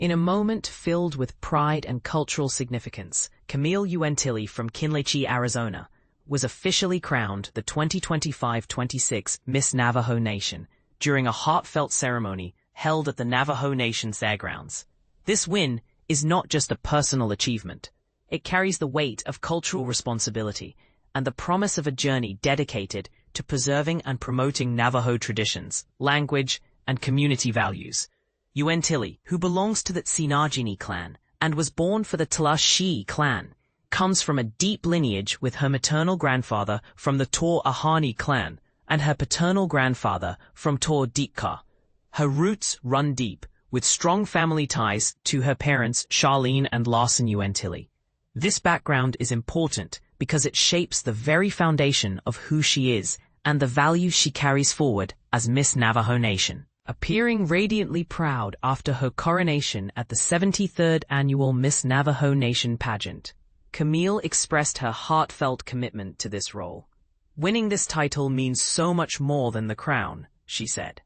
In a moment filled with pride and cultural significance, Camille Uentillie from Kinlachie, Arizona, was officially crowned the 2025-26 Miss Navajo Nation during a heartfelt ceremony held at the Navajo Nation Fairgrounds. This win is not just a personal achievement. It carries the weight of cultural responsibility and the promise of a journey dedicated to preserving and promoting Navajo traditions, language, and community values. Uentillie, who belongs to the Tsinagini clan and was born for the Tlashi clan, comes from a deep lineage with her maternal grandfather from the Ahani clan and her paternal grandfather from Ditka. Her roots run deep, with strong family ties to her parents Charlene and Larson Uentillie. This background is important because it shapes the very foundation of who she is and the values she carries forward as Miss Navajo Nation. Appearing radiantly proud after her coronation at the 73rd annual Miss Navajo Nation pageant, Camille expressed her heartfelt commitment to this role. "Winning this title means so much more than the crown," she said.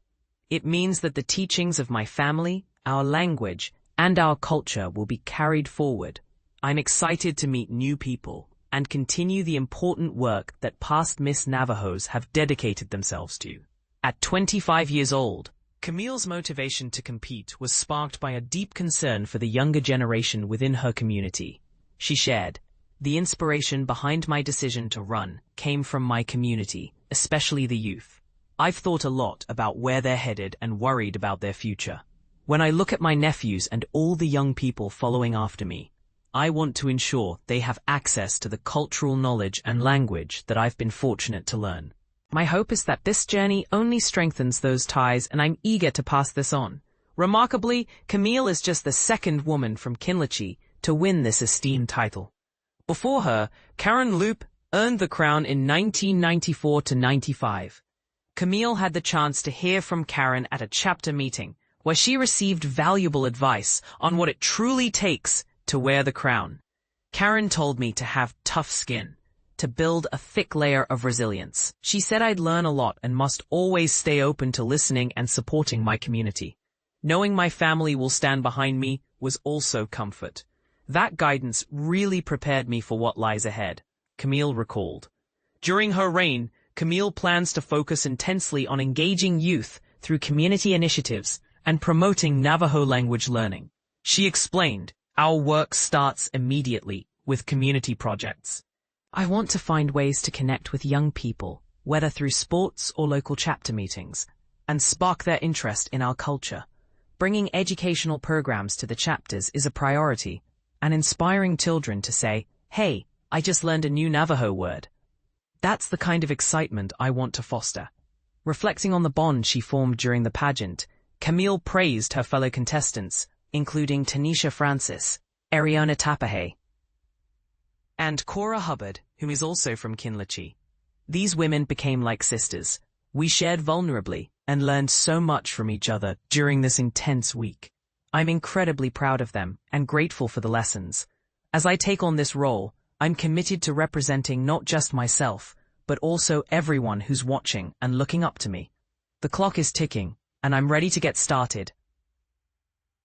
"It means that the teachings of my family, our language, and our culture will be carried forward. I'm excited to meet new people and continue the important work that past Miss Navajos have dedicated themselves to." At 25 years old, Camille's motivation to compete was sparked by a deep concern for the younger generation within her community. She shared, "The inspiration behind my decision to run came from my community, especially the youth. I've thought a lot about where they're headed and worried about their future. When I look at my nephews and all the young people following after me, I want to ensure they have access to the cultural knowledge and language that I've been fortunate to learn. My hope is that this journey only strengthens those ties, and I'm eager to pass this on." Remarkably, Camille is just the second woman from Kinlachie to win this esteemed title. Before her, Karen Loop earned the crown in 1994-95. Camille had the chance to hear from Karen at a chapter meeting, where she received valuable advice on what it truly takes to wear the crown. Karen told me to have tough skin, to build a thick layer of resilience. She said I'd learn a lot and must always stay open to listening and supporting my community. Knowing my family will stand behind me was also comfort. That guidance really prepared me for what lies ahead, Camille recalled. During her reign, Camille plans to focus intensely on engaging youth through community initiatives and promoting Navajo language learning. She explained, "Our work starts immediately with community projects. I want to find ways to connect with young people, whether through sports or local chapter meetings, and spark their interest in our culture. Bringing educational programs to the chapters is a priority, and inspiring children to say, 'Hey, I just learned a new Navajo word.' That's the kind of excitement I want to foster." Reflecting on the bond she formed during the pageant, Camille praised her fellow contestants, including Tanisha Francis, Ariana Tapahe, and Cora Hubbard, who is also from Kinlachie. "These women became like sisters. We shared vulnerably and learned so much from each other during this intense week. I'm incredibly proud of them and grateful for the lessons. As I take on this role, I'm committed to representing not just myself, but also everyone who's watching and looking up to me. The clock is ticking, and I'm ready to get started."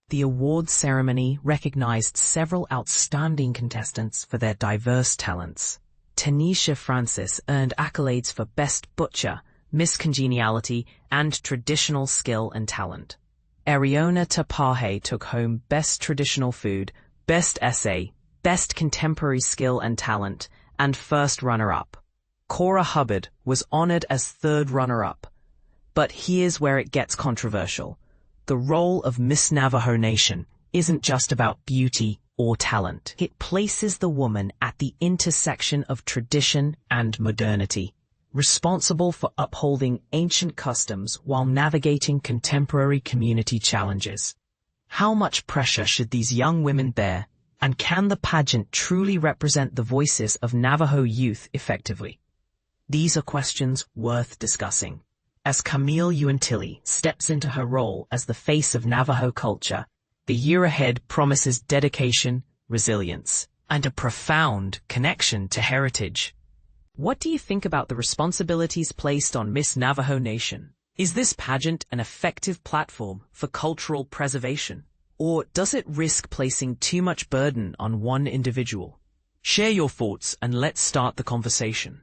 The awards ceremony recognized several outstanding contestants for their diverse talents. Tanisha Francis earned accolades for Best Butcher, Miss Congeniality, and Traditional Skill and Talent. Ariana Tapahe took home Best Traditional Food, Best Essay, Best Contemporary Skill and Talent, and First Runner-Up. Cora Hubbard was honored as third runner-up. But here's where it gets controversial. The role of Miss Navajo Nation isn't just about beauty or talent. It places the woman at the intersection of tradition and modernity, responsible for upholding ancient customs while navigating contemporary community challenges. How much pressure should these young women bear, and can the pageant truly represent the voices of Navajo youth effectively? These are questions worth discussing. As Camille Uentillie steps into her role as the face of Navajo culture, the year ahead promises dedication, resilience, and a profound connection to heritage. What do you think about the responsibilities placed on Miss Navajo Nation? Is this pageant an effective platform for cultural preservation? Or does it risk placing too much burden on one individual? Share your thoughts and let's start the conversation.